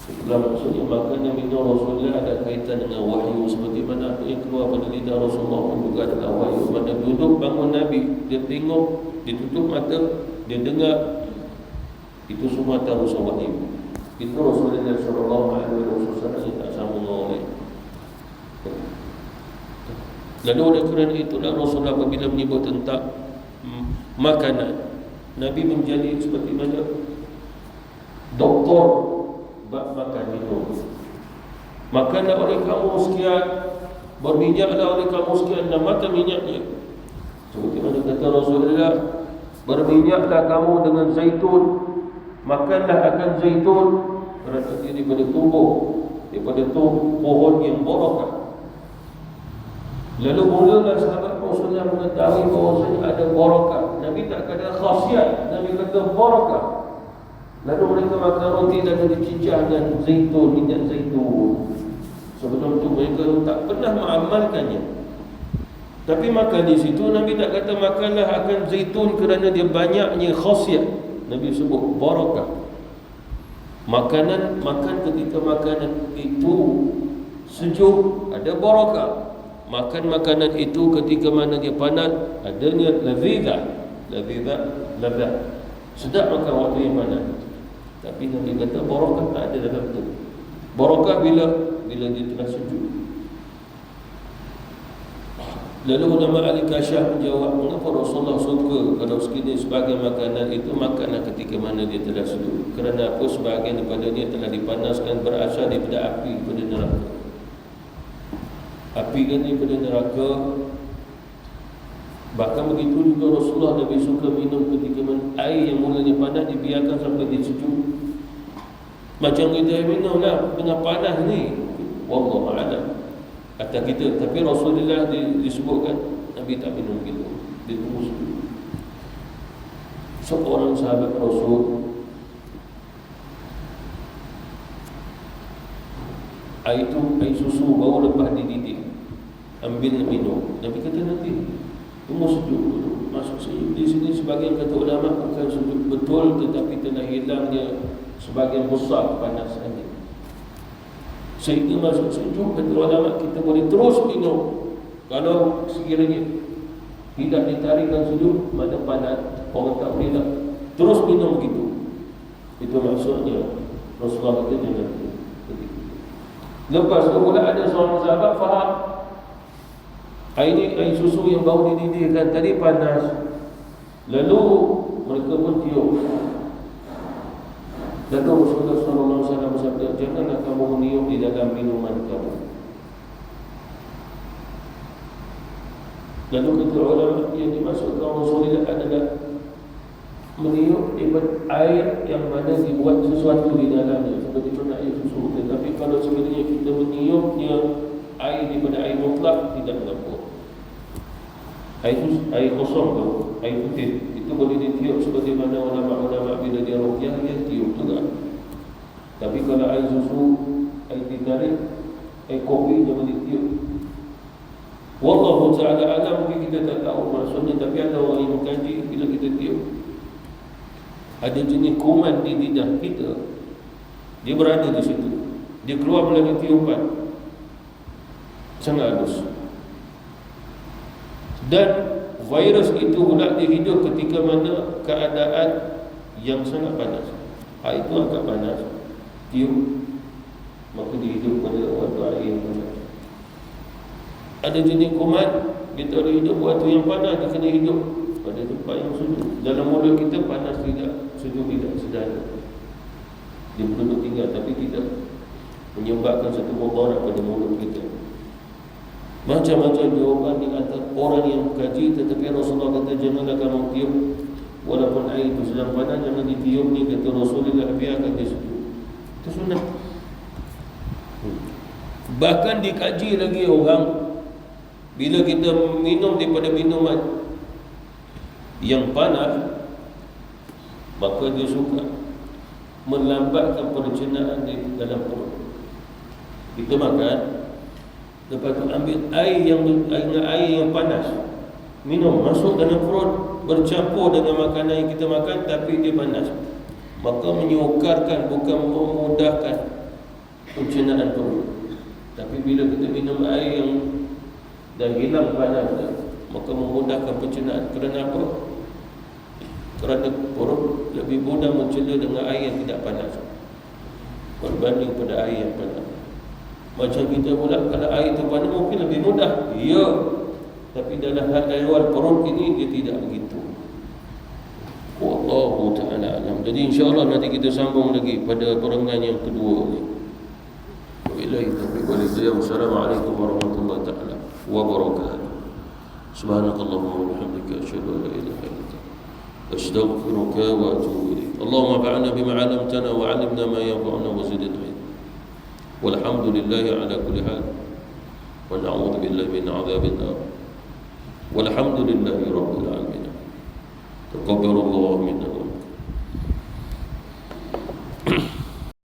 Itulah maksudnya. Makanya minum Rasulullah ada kaitan dengan wahyu. Seperti mana apa yang keluar pada lidah Rasulullah pun juga adalah wahyu. Mana duduk bangun Nabi, dia tengok, dia tutup mata, dia dengar, itu semua terus wahyu. Itu Rasulullah SAW yang tak sambung oleh. Lalu oleh kerana itulah Rasulullah apabila menyebut tentang makanan, Nabi menjadi seperti mana doktor bab makan minum. Makanlah oleh kamu sekian, berminyaklah oleh kamu sekian, dan makan minyaknya. Seperti mana kata Rasulullah, berminyaklah kamu dengan zaitun, makanlah akan zaitun, kerana dia daripada tumbuh, daripada pohon yang barakah. Lalu mulalah sahabat Rasulullah mengetahui bahawasanya ada barakah. Nabi tak kata khasiat, Nabi kata barakah. Lalu mereka makan roti dan dicicah dengan zaitun, minyak zaitun. Sebelum itu mereka tak pernah mengamalkannya. Tapi makan di situ Nabi tak kata makanlah akan zaitun kerana dia banyaknya khasiat. Nabi sebut barakah. Makan ketika makanan itu sejuk, ada barakah. Makan makanan itu ketika mana dia panas, adanya lazizah, sedap makan waktu yang panas. Tapi Nabi kata barakah tak ada dalam itu. Barakah bila dia telah sejuk. Lalu ulama Al-Kasyaf menjawab, mengapa Rasulullah suka kalau sekiranya sebagian makanan itu makanlah ketika mana dia telah sejuk? Kerana apa? Sebahagian daripadanya telah dipanaskan, berasal daripada api, daripada neraka. Api kan daripada neraka. Bahkan begitu juga Rasulullah Nabi suka minum ketika air yang mulanya panas dibiarkan sampai dia sejuk. Macam kita minum lah dengan panas ni, wallahu a'lam atas kita. Tapi Rasulullah disebutkan Nabi tak minum gitu, dia tunggu sejuk. Seorang sahabat Rasul, air susu baru lepas dididih, ambil minum. Nabi kata nanti tunggu sejuk dulu. Masuk di sini sebagian kata ulama bukan sejuk betul, tetapi telah hilangnya sebagian besar kepanasannya. Sehingga masuk sejuk, kata ulama, kita boleh terus minum. Kalau sekiranya tidak ditarikkan sejuk, mana panas, orang tak boleh lah terus minum begitu. Itu maksudnya Rasulullah kata jangan. Lepas tu pula ada seorang sahabat faham, air susu yang baru dididihkan tadi panas. Lalu mereka pun tiup. Lalu Rasulullah SAW bersabda, janganlah kamu meniup di dalam minuman kamu. Lalu kata ulama yang dimaksudkan Rasulullah adalah meniup daripada air yang mana dibuat sesuatu di dalamnya, seperti mana air susu. Tetapi kalau sebenarnya kita meniupnya air daripada air mutlak, tidak mengapa. Air kosong tu, air putih, itu boleh ditiup seperti mana ulama-ulama bila dia ruqyah, dia tiup juga. Tapi kalau air susu, air ditarik, air kopi jangan ditiup. Wallahu ta'ala alam, mungkin kita tak tahu maksudnya. Tapi ada orang yang mengkaji, bila kita tiup, ada jenis kuman di lidah kita, dia berada di situ, dia keluar melalui tiupan, sangat halus. Dan virus itu pula dia hidup ketika mana keadaan yang sangat panas. Air itu agak panas, tiup, maka dia hidup pada waktu air yang panas. Ada jenis kuman, dia tak boleh hidup waktu yang panas, dia kena hidup pada tempat yang sejuk. Dalam mulut kita panas tidak, sejuk tidak, sedar. Dia duduk tinggal tapi tidak. menyebabkan satu mudarat pada mulut kita. Macam-macam jawapan di antara orang yang kaji, tetapi Rasulullah kata janganlah kamu tiup walaupun air itu sedang panas, jangan ditiup ni, kata Rasulullah, biarkan dia sejuk. Itu sunnah. Bahkan dikaji lagi orang, bila kita minum daripada minuman yang panas, maka dia suka melambatkan pencernaan di dalam perut. Kita makan, lepas tu ambil air yang panas, minum, masuk dalam perut, bercampur dengan makanan yang kita makan, tapi dia panas, maka menyukarkan, bukan memudahkan pencernaan perut. Tapi bila kita minum air yang dah hilang panas, maka memudahkan pencernaan. Kerana apa? Kerana perut lebih mudah mencerna dengan air yang tidak panas berbanding pada air yang panas. Macam kita pula, kalau air itu panas mungkin lebih mudah, ya, tapi dalam hal air perut ini dia tidak begitu. Wallahu ta'ala alam. Jadi insyaAllah nanti kita sambung lagi pada perengan yang kedua ni. Wabillahi taufiq wal hidayah. Wassalamualaikum warahmatullahi ta'ala wabarakatuh. Subhanakallahumma wa bihamdika asyhadu an la ilaha illa anta astaghfiruka wa atubu ilaik. Allahumma fa'alna bima 'allamtana wa 'allimna ma yanfa'una wa zidna ilma. Walhamdulillahi ala kulli hal wa na'udzu billahi min 'adzabil nar. Walhamdulillahi rabbil alamin. Taqabbalallahu minna wa minkum.